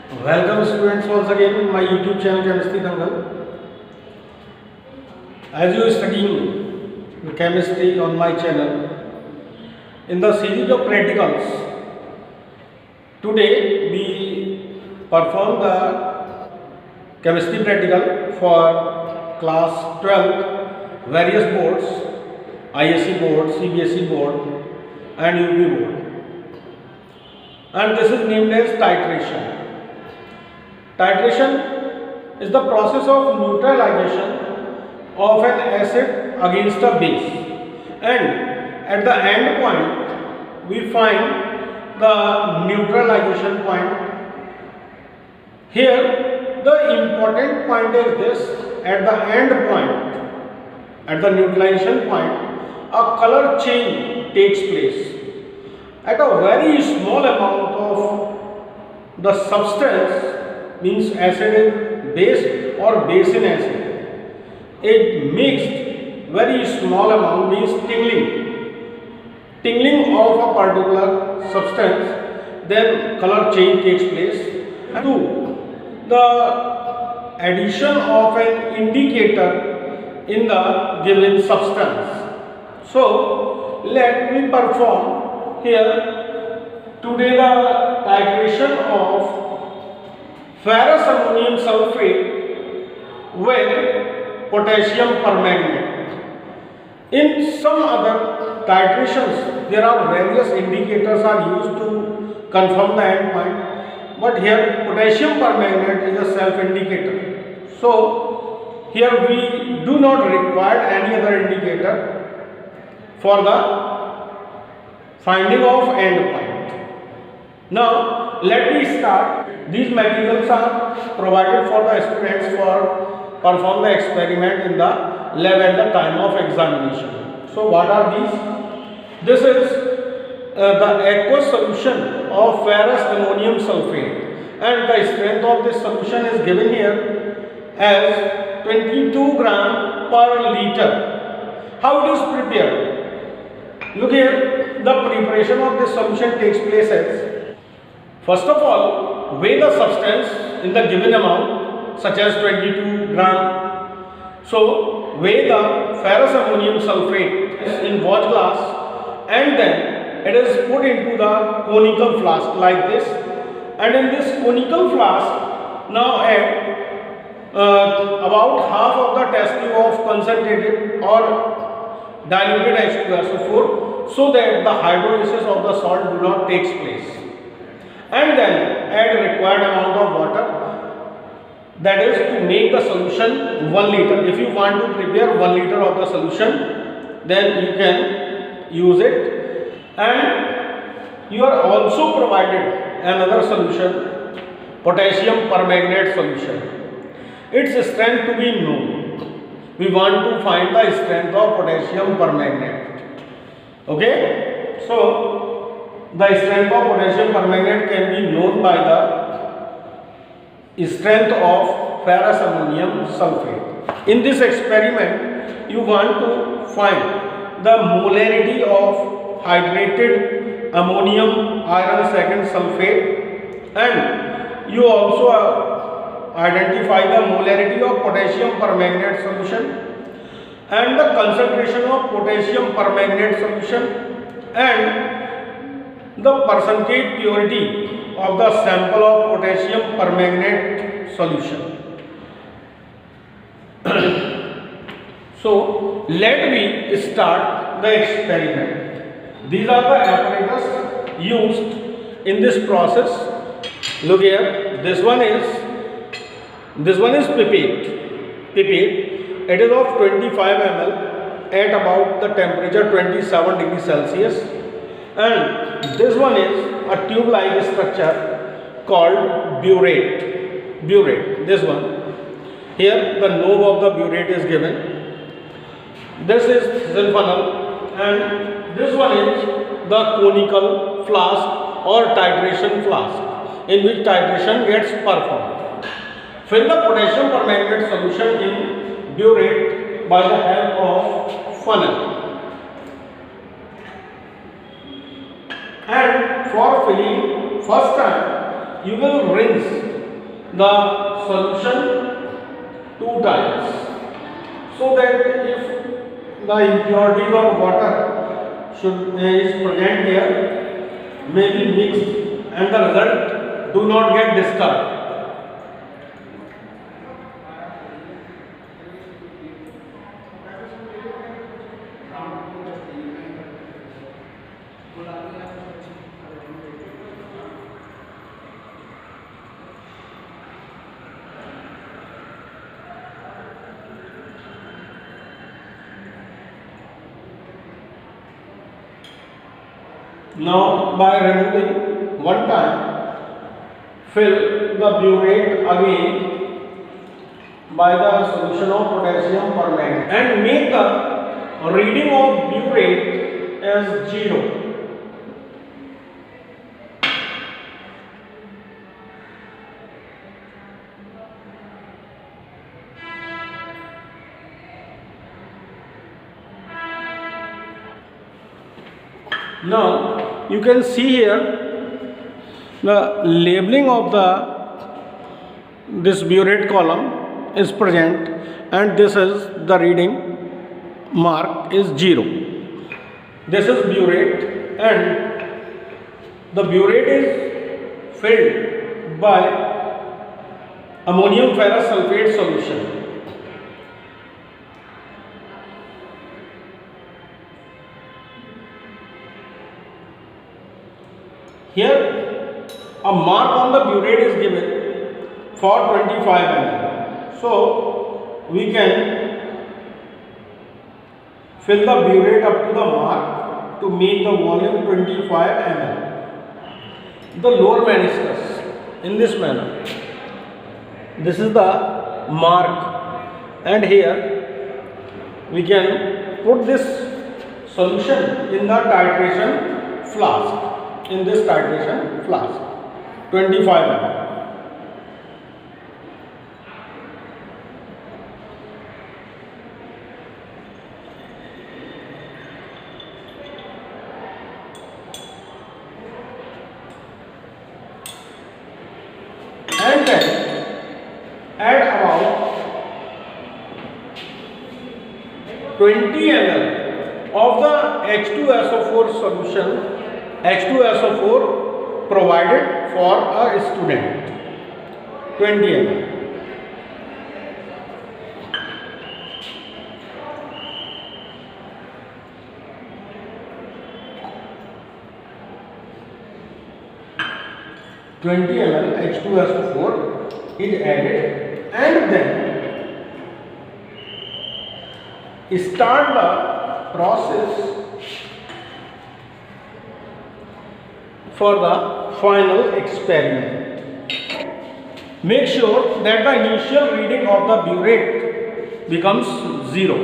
Welcome students once again in my YouTube channel Chemistry Dangal. As you are studying chemistry on my channel, in the series of practicals, today we perform the chemistry practical for class 12, various boards, ISC board, CBSE board and UP board, and this is named as titration. Titration is the process of neutralization of an acid against a base, and at the end point we find the neutralization point. Here the important point is this: at the end point, at the neutralization point, a color change takes place. At a very small amount of the substance, means acid in base or base in acid, it mixed very small amount, means tingling of a particular substance, then color change takes place. And 2, the addition of an indicator in the given substance. So let me perform here today the titration of ferrous ammonium sulfate with potassium permanganate. In some other titrations, there are various indicators are used to confirm the end point, but here potassium permanganate is a self-indicator. So here we do not require any other indicator for the finding of end point. Now let me start. These materials are provided for the students for perform the experiment in the lab at the time of examination. So what are these? This is the aqueous solution of ferrous ammonium sulfate, and the strength of this solution is given here as 22 gram per liter. How it is prepared? Look here, the preparation of this solution takes place as: first of all, weigh the substance in the given amount, such as 22 gram. So weigh the ferrous ammonium sulfate in watch glass, and then it is put into the conical flask like this, and in this conical flask now add about half of the test tube of concentrated or diluted H2SO4, so that the hydrolysis of the salt do not takes place, and then add required amount of water, that is to make the solution 1 liter. If you want to prepare 1 liter of the solution, then you can use it. And you are also provided another solution, potassium permanganate solution. Its strength to be known. We want to find the strength of potassium permanganate. Okay, so the strength of potassium permanganate can be known by the strength of ferrous ammonium sulfate. In this experiment, you want to find the molarity of hydrated ammonium iron second sulfate, and you also identify the molarity of potassium permanganate solution and the concentration of potassium permanganate solution and the percentage purity of the sample of potassium permanganate solution. So let me start the experiment. These are the apparatus used in this process. Look here, this one is pipette. It is of 25 ml at about the temperature 27 degrees Celsius, and this one is a tube-like structure called burette. This one here, the knob of the burette is given. This is Zilfanol, and this one is the conical flask or titration flask in which titration gets performed. Fill the potassium permanganate solution in burette by the help of funnel, and for filling first time you will rinse the solution two times, so that if the impurities of water is present here may be mixed and the result do not get disturbed. Now, by removing one time, fill the burette again by the solution of potassium permanganate and make the reading of burette as 0. Now you can see here the labeling of this burette column is present, and this is the reading mark is 0. This is burette, and the burette is filled by ammonium ferrous sulfate solution. Here a mark on the burette is given for 25 ml. So we can fill the burette up to the mark to make the volume 25 ml. The lower meniscus in this manner. This is the mark, and here we can put this solution in the titration flask. In this titration flask, 25 ml. And then add about 20 ml of the H2SO4 solution, H2SO4 provided for a student, 20 ml. H2SO4 is added, and then start the process for the final experiment. Make sure that the initial reading of the burette becomes 0,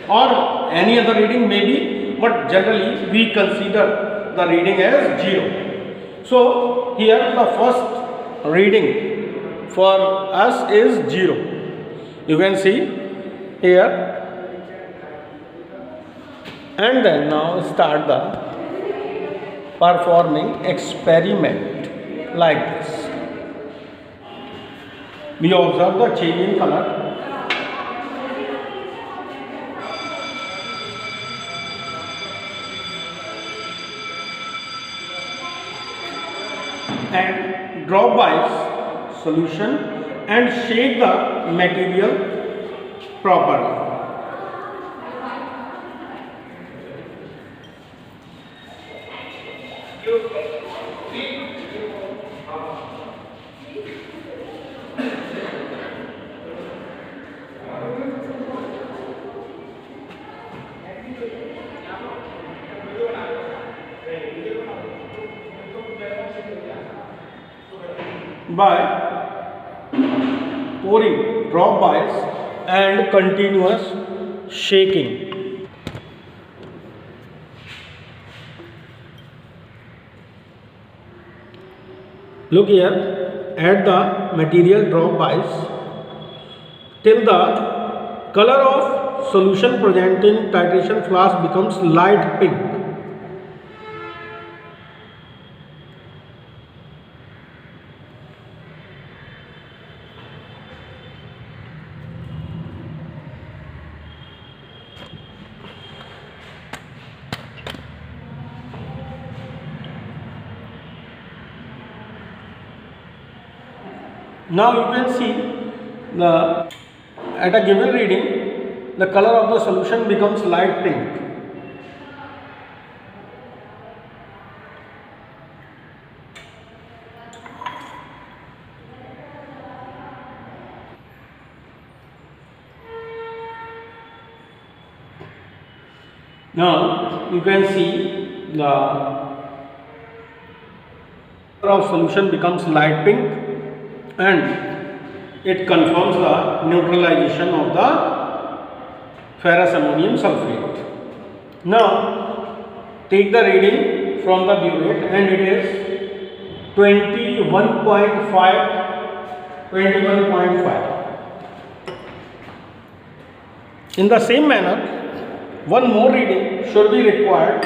or any other reading may be, but generally we consider the reading as 0. So here the first reading for us is 0. You can see here, and then now start the performing experiment like this. We observe the change in color. And drop by solution and shake the material properly. By pouring drop bys and continuous shaking. Look here, add the material drop bys till the color of solution present in titration flask becomes light pink. Now you can see the at a given reading, the color of the solution becomes light pink. Now you can see the color of solution becomes light pink, and it confirms the neutralization of the ferrous ammonium sulfate. Now take the reading from the burette, and it is 21.5. In the same manner, one more reading should be required.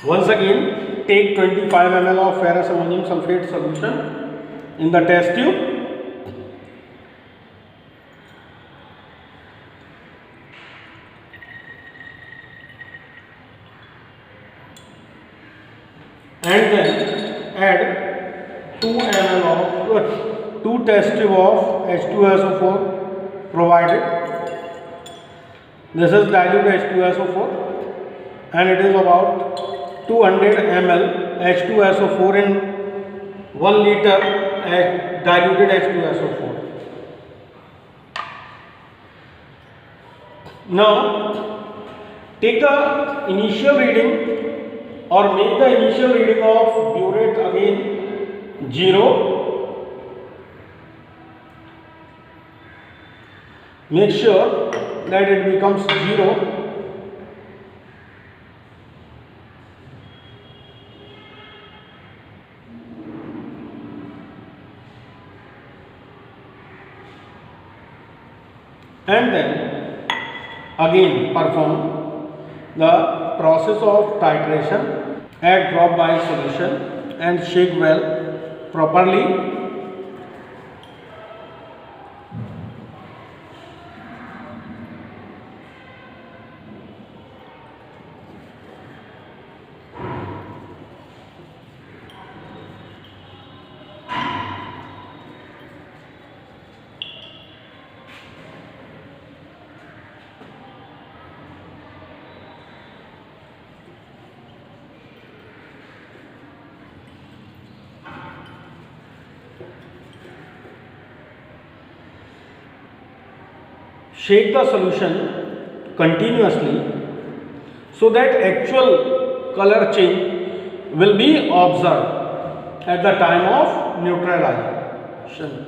Once again, take 25 ml of ferrous ammonium sulfate solution in the test tube. And then add 2 test tube of H2SO4 provided. This is dilute H2SO4, and it is about 200 ml H2SO4 in 1 liter diluted H2SO4. Now take the initial reading, or make the initial reading of burette again 0. Make sure that it becomes 0. And then again perform the process of titration. Add drop by solution and shake well properly. Shake the solution continuously so that actual color change will be observed at the time of neutralization.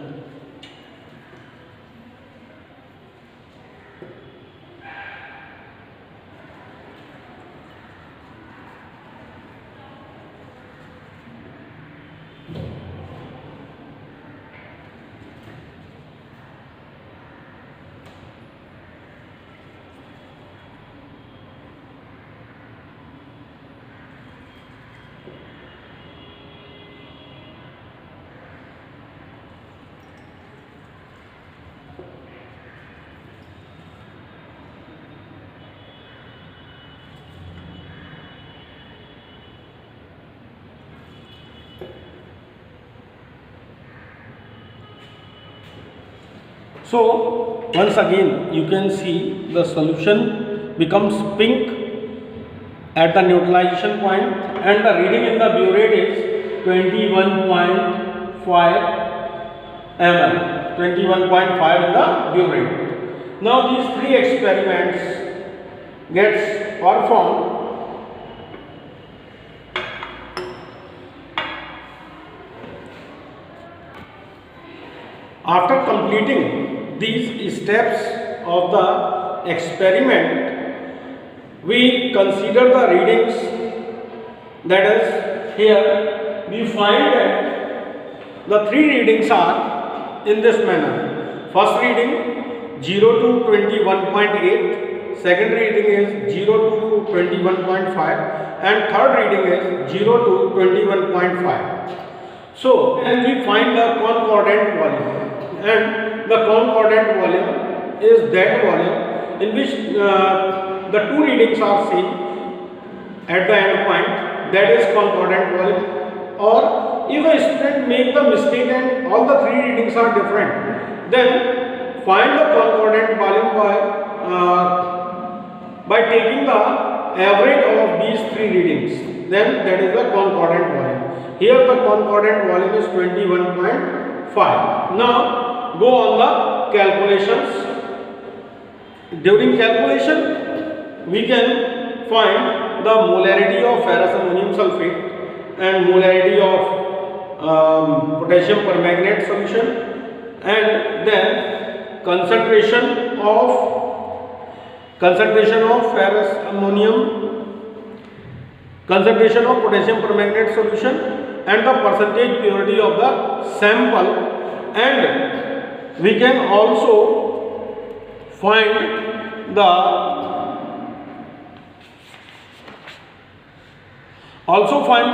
So once again you can see the solution becomes pink at the neutralization point, and the reading in the burette is 21.5 ml. 21.5 in the burette. Now these three experiments gets performed. After completing these steps of the experiment, we consider the readings. That is, here we find that the three readings are in this manner. First reading 0 to 21.8, second reading is 0 to 21.5, and third reading is 0 to 21.5. So, and we find the concordant volume, and the concordant volume is that volume in which the two readings are same at the end point, that is concordant volume. Or if a student make the mistake and all the three readings are different, then find the concordant volume by taking the average of these three readings, then that is the concordant volume. Here the concordant volume is 21.5. Now go on the calculations. During calculation we can find the molarity of ferrous ammonium sulfate and molarity of potassium permanganate solution, and then concentration of ferrous ammonium, concentration of potassium permanganate solution, and the percentage purity of the sample. And we can also find the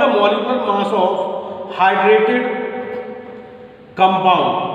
molecular mass of hydrated compound